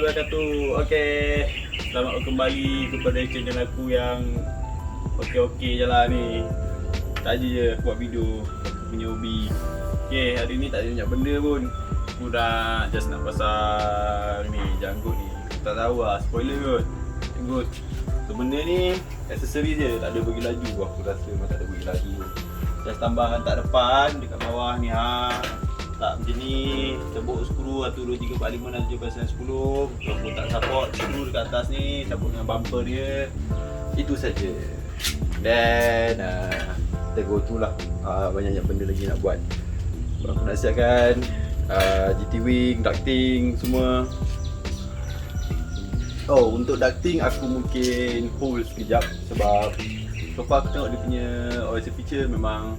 wabarakatuh. Okay, selamat kembali kepada channel aku yang okey-okey je lah ni. Tadi je aku buat video aku punya hobi. Okay, hari ni tak ada banyak benda pun. Aku dah just nak pasang ni janggut ni. Aku tak tahu lah, spoiler kot. Janggut. So benda ni aksesori je, tak ada bagi laju. Aku rasa memang tak ada bagi laju. Just tambahkan tak depan dekat bawah ni ha. Tak macam ni, cabut skru 1, 2, 3, 4, 5, 6, 7, 8, 9, 10. Kalau tak support skru dekat atas ni, cabut dengan bumper dia. Itu saja. Dan kita go to lah. Banyak-banyak benda lagi nak buat. Aku nak siapkan GT wing, ducting semua. Oh, untuk ducting aku mungkin hold sekejap sebab so far aku tengok dia punya OS feature memang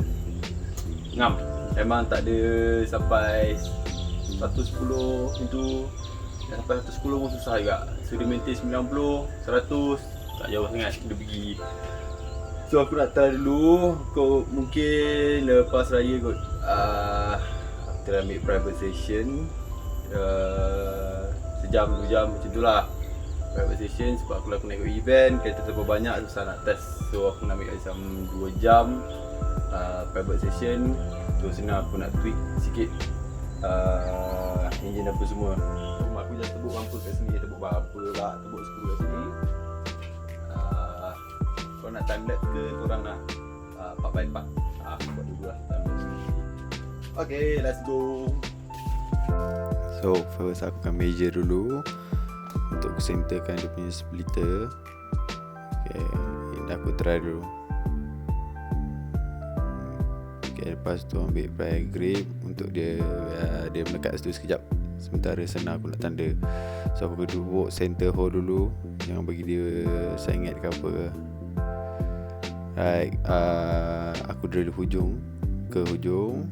ngam. Memang tak ada sampai 110 itu. Dan sampai 110 pun susah juga. So dia maintain 90, 100 tak jauh sangat dia pergi. So aku nak try dulu. Kau mungkin lepas raya kot kita ambil private session sejam 2 jam macam tu lah. Private session sebab aku naik event, kereta terlalu banyak susah nak test. So aku nak ambil macam 2 jam private session. So senang aku nak tweak sikit engine apa semua. So aku just tebuk bumper kat sini, tebuk bumper lah, tebuk skru kat sini. Kalau nak time lapse ke korang lah 4x4. Aku buat dulu lah time lapse. Okay, let's go. So first aku akan measure dulu untuk aku centerkan dia punya splitter. Okay, ini aku try dulu. Okay, lepas tu ambil pry grip untuk dia melekat situ sekejap. Sementara senang aku nak tanda. So aku duduk center hole dulu. Jangan bagi dia sengit ke apa. Right, aku drill hujung ke hujung.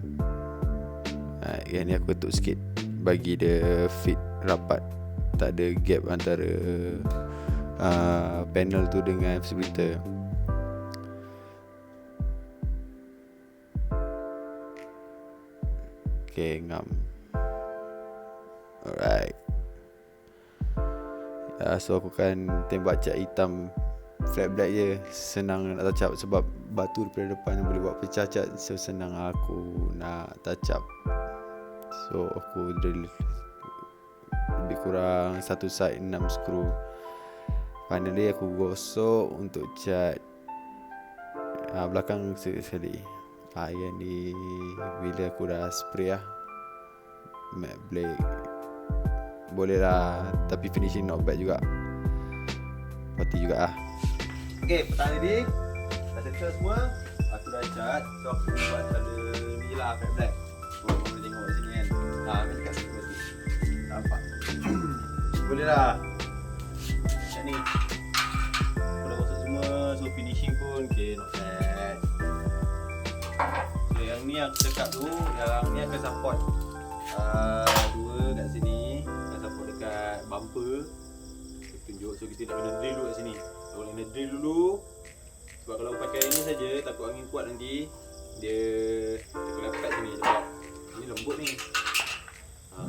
Yang ni aku ketuk sikit bagi dia fit rapat. Tak ada gap antara panel tu dengan splitter. Okay, ngam. Alright. So aku akan tembak cat hitam flat black je. Senang nak touch up sebab batu daripada depan boleh buat pecah cat. So senang aku nak touch up. So aku drill lebih kurang satu side 6 skru. Finally aku gosok untuk cat belakang sekali. Yang ni bila aku dah spray lah matte black boleh lah, tapi finishing not bad juga. Parti juga lah. Okay, petang ni dah settle semua. Aku dah cat. So aku buat colour ni lah, matte black. Korang boleh tengok kat sini kan. Ni kat sini tadi nampak. Boleh lah kat ni. Aku dah gosok semua. So finishing pun okay, not bad. So yang ni aku cakap tu, yang ni akan support dua kat sini, akan support dekat bumper. Aku tunjuk. So kita nak kena drill dulu kat sini. Kita kena drill dulu. Sebab kalau pakai ini saja takut angin kuat nanti dia terlekat sini. Sebab ini lembut ni.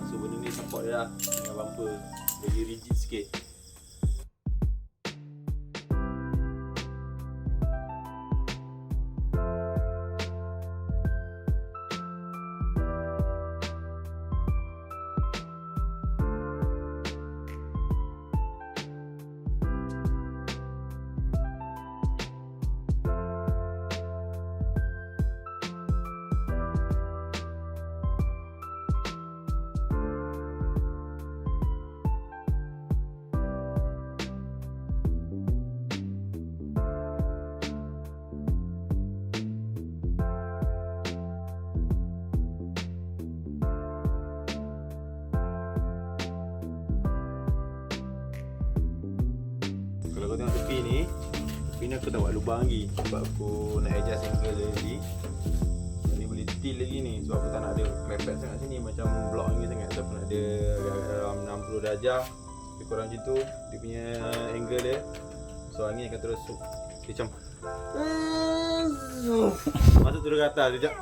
So benda ni support dia lah dengan bumper, bagi rigid sikit. Kalau kau tengok tepi ni aku tak buat lubang lagi sebab aku nak adjust angle dia lagi. Ni boleh tilt lagi ni sebab aku tak nak ada klepet sangat sini macam blok ni sangat. So aku nak ada agak dalam 60 darjah lebih kurang macam tu dia punya angle dia. So angin akan terus macam masuk turun ke atas sekejap.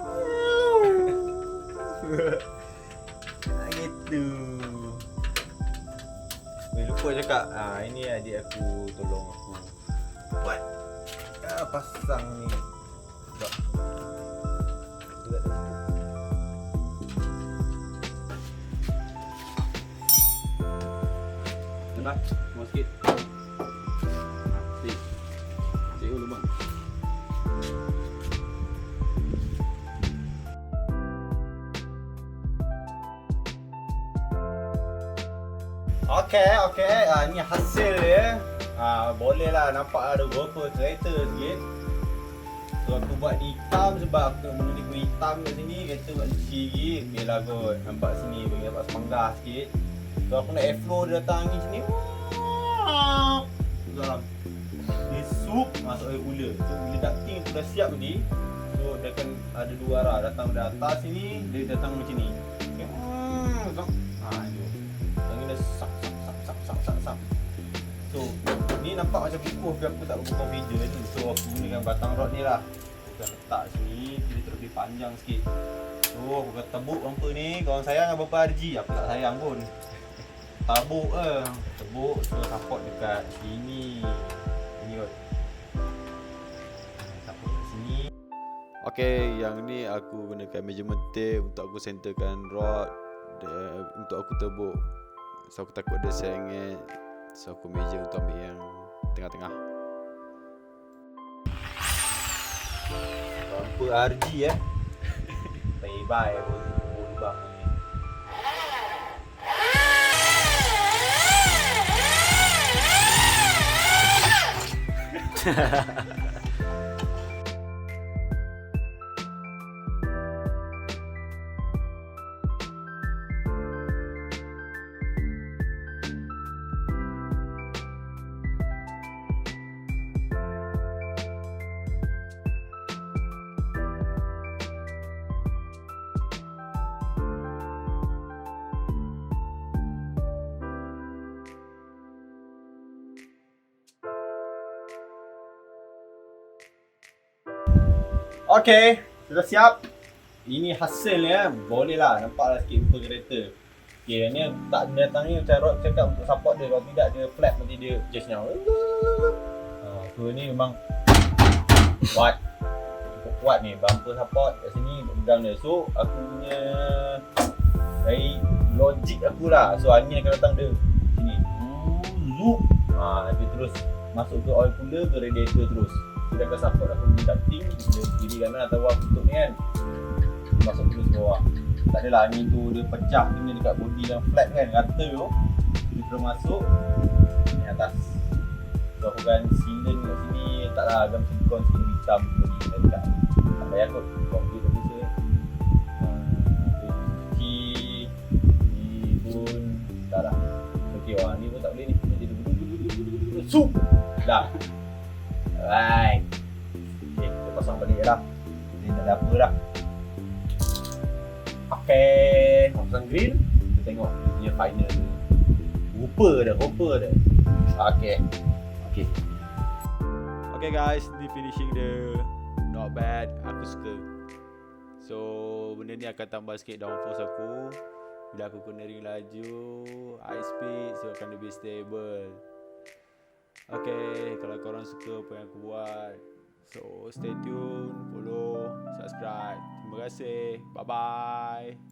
Gitu. Lupa cakap. Ini adik aku tolong aku buat pasang ni. Sekejap. Dekat dah situ. Nampak? Mau sikit. Sikit. Sikit dulu bang. Okey. Ni hasil dia. Boleh lah nampak ada beberapa kereta sikit. So aku buat di hitam sebab aku nak benda ni guna hitam kat sini. Kereta buat cuci lagi. Okey lah kot. Nampak sini bagi nampak semanggah sikit. So aku nak airflow dia datang angin sini. Dalam. Dia sup masuk air cooler. So bila ducting tu dah siap tadi. So dia akan ada dua arah. Datang dari atas sini, dia datang macam ni. Okay. Ni. Angin dah sak. So ni nampak macam kukuh tapi aku tak buka confident ni. So aku gunakan batang rod ni lah. Aku letak sini, dia terus lebih panjang sikit. So aku akan tebuk bumper ni. Korang sayang berapa RG? Aku tak sayang pun. Tabuk tebuk, so support dekat sini. Ini kot. Support dekat sini. Okay, yang ni aku gunakan measurement tape untuk aku centerkan rod untuk aku tebuk. So aku takut dia sengit. So aku measure untuk ambil yang tengah-tengah. Berapa RG bye-bye aku lubang ni. Okey, sudah siap. Ini hasilnya. Boleh lah, nampak lah sikit muka kereta. Okey, yang ni tak datang ni macam rod cakap untuk support dia. Kalau tidak dia flat, nanti dia just now. So ni memang kuat ni. Bumper support kat sini pegang dia. So aku punya dari logik aku lah. So angin akan datang dia sini. Zoom. Dia terus masuk ke oil cooler ke radiator terus. Dia akan support aku punya ducting kiri kanan atau bawah tutup ni kan. Dia masuk terus bawah. Tak adalah angin tu dia pecah kena dekat body yang flat kan, rata tu. Dia terus masuk ni atas. So aku kan silen kat sini, letaklah agam silikon sikit hitam body dekat. Tak payah kot, kopi tak bisa. Cuci ni pun dah lah. Okey, ni pun tak boleh ni. Nanti dia sup. Dah. Alright. Okay, kita pasang balik lah. Ini tak ada apa dah. Okay, pasang grill. Kita tengok dia punya final. Rupa dah. Okay. Okay guys, ni finishing dia. Not bad, aku suka. So, benda ni akan tambah sikit downforce aku. Bila aku kena ring laju, high speed, so akan lebih stable. Okay, kalau korang suka apa yang aku buat, so stay tune, follow, subscribe. Terima kasih. Bye bye.